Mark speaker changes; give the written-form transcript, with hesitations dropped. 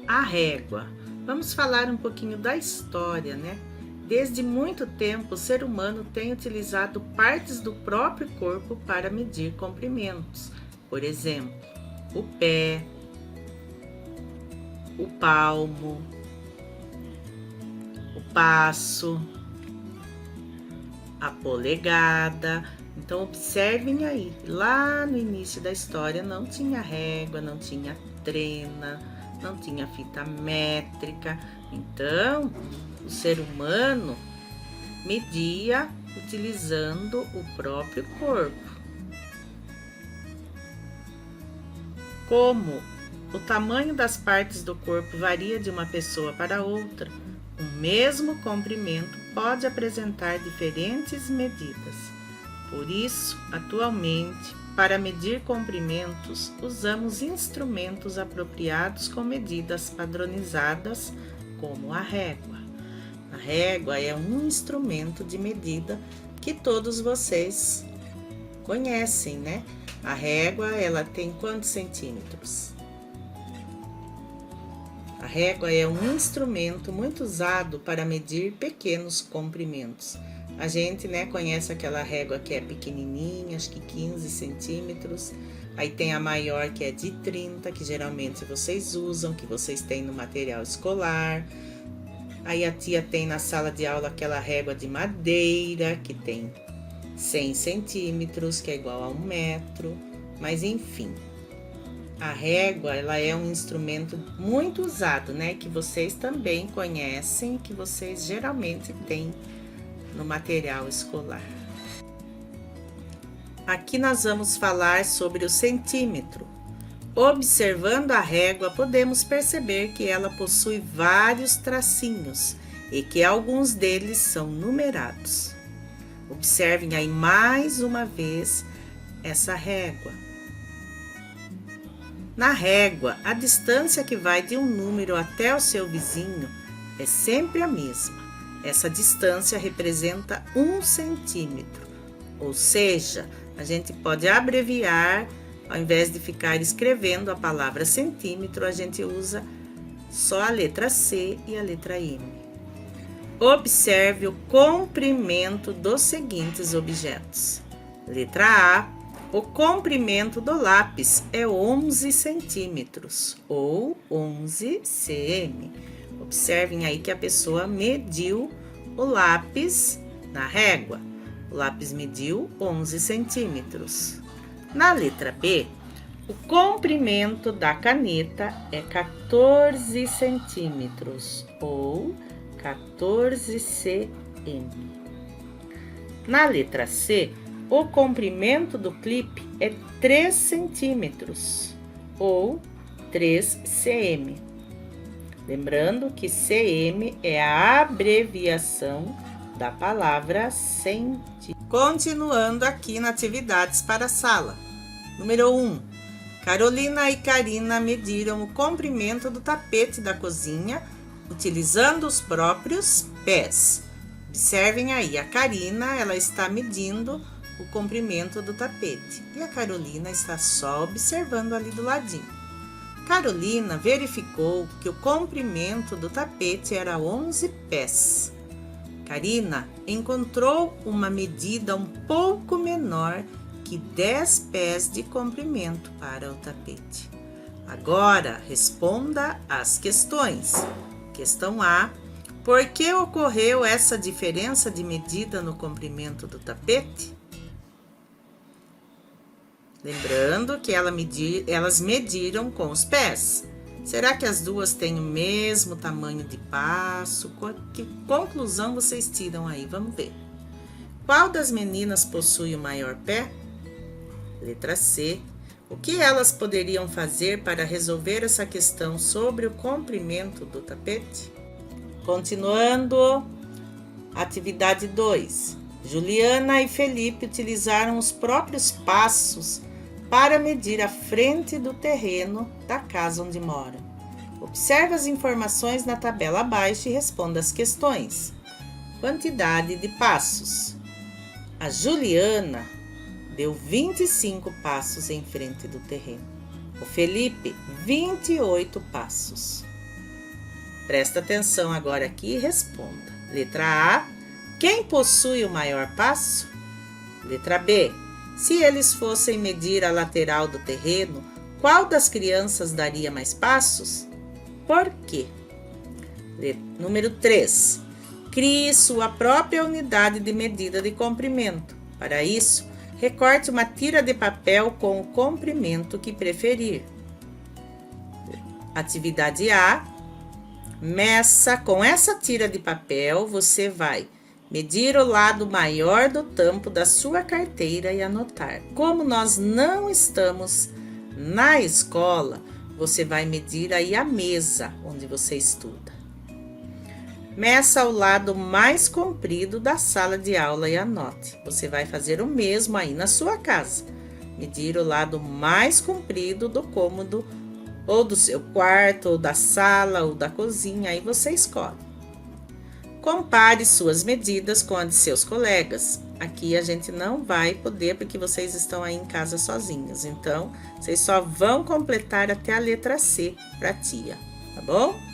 Speaker 1: A régua. Vamos falar um pouquinho da história, né? Desde muito tempo, o ser humano tem utilizado partes do próprio corpo para medir comprimentos. Por exemplo, o pé, o palmo, o passo, a polegada. Então, observem aí, lá no início da história não tinha régua, não tinha trena, não tinha fita métrica. Então, o ser humano media utilizando o próprio corpo. Como o tamanho das partes do corpo varia de uma pessoa para outra, o mesmo comprimento pode apresentar diferentes medidas. Por isso, atualmente, para medir comprimentos, usamos instrumentos apropriados com medidas padronizadas, como a régua. A régua é um instrumento de medida que todos vocês conhecem, né? A régua, ela tem quantos centímetros? A régua é um instrumento muito usado para medir pequenos comprimentos. A gente, né, conhece aquela régua que é pequenininha, acho que 15 centímetros. Aí tem a maior, que é de 30, que geralmente vocês usam, que vocês têm no material escolar. Aí a tia tem na sala de aula aquela régua de madeira, que tem 100 centímetros, que é igual a 1 metro. Mas enfim, a régua, ela é um instrumento muito usado, né? Que vocês também conhecem, que vocês geralmente têm no material escolar. Aqui nós vamos falar sobre o centímetro. Observando a régua, podemos perceber que ela possui vários tracinhos e que alguns deles são numerados. Observem aí mais uma vez essa régua. Na régua, a distância que vai de um número até o seu vizinho é sempre a mesma. Essa distância representa 1 centímetro, ou seja, a gente pode abreviar, ao invés de ficar escrevendo a palavra centímetro, a gente usa só a letra C e a letra M. Observe o comprimento dos seguintes objetos. Letra A, o comprimento do lápis é 11 centímetros, ou 11 cm. Observem aí que a pessoa mediu o lápis na régua. O lápis mediu 11 centímetros. Na letra B, o comprimento da caneta é 14 centímetros, ou 14 cm. Na letra C, o comprimento do clipe é 3 centímetros, ou 3 cm. Lembrando que cm é a abreviação da palavra centímetro. Continuando aqui na atividades para a sala. Número 1. Carolina e Karina mediram o comprimento do tapete da cozinha utilizando os próprios pés. Observem aí, a Karina, ela está medindo o comprimento do tapete e a Carolina está só observando ali do ladinho. Carolina verificou que o comprimento do tapete era 11 pés. Karina encontrou uma medida um pouco menor que 10 pés de comprimento para o tapete. Agora, responda às questões. Questão A. Por que ocorreu essa diferença de medida no comprimento do tapete? Lembrando que elas mediram com os pés. Será que as duas têm o mesmo tamanho de passo? Que conclusão vocês tiram aí? Vamos ver. Qual das meninas possui o maior pé? Letra C. O que elas poderiam fazer para resolver essa questão sobre o comprimento do tapete? Continuando, atividade 2. Juliana e Felipe utilizaram os próprios passos para medir a frente do terreno da casa onde moram. Observe as informações na tabela abaixo e responda as questões. quantidade de passos. A Juliana deu 25 passos em frente do terreno. O Felipe, 28 passos. Presta atenção agora aqui e responda. Letra A, quem possui o maior passo? Letra B, se eles fossem medir a lateral do terreno, qual das crianças daria mais passos? Por quê? Número 3, crie sua própria unidade de medida de comprimento. Para isso, recorte uma tira de papel com o comprimento que preferir. Atividade A, meça com essa tira de papel, você vai medir o lado maior do tampo da sua carteira e anotar. Como nós não estamos na escola, você vai medir aí a mesa onde você estuda. Meça o lado mais comprido da sala de aula e anote. Você vai fazer o mesmo aí na sua casa. Medir o lado mais comprido do cômodo, ou do seu quarto, ou da sala, ou da cozinha, aí você escolhe. Compare suas medidas com a de seus colegas. Aqui a gente não vai poder, porque vocês estão aí em casa sozinhos. Então, vocês só vão completar até a letra C para a tia, tá bom?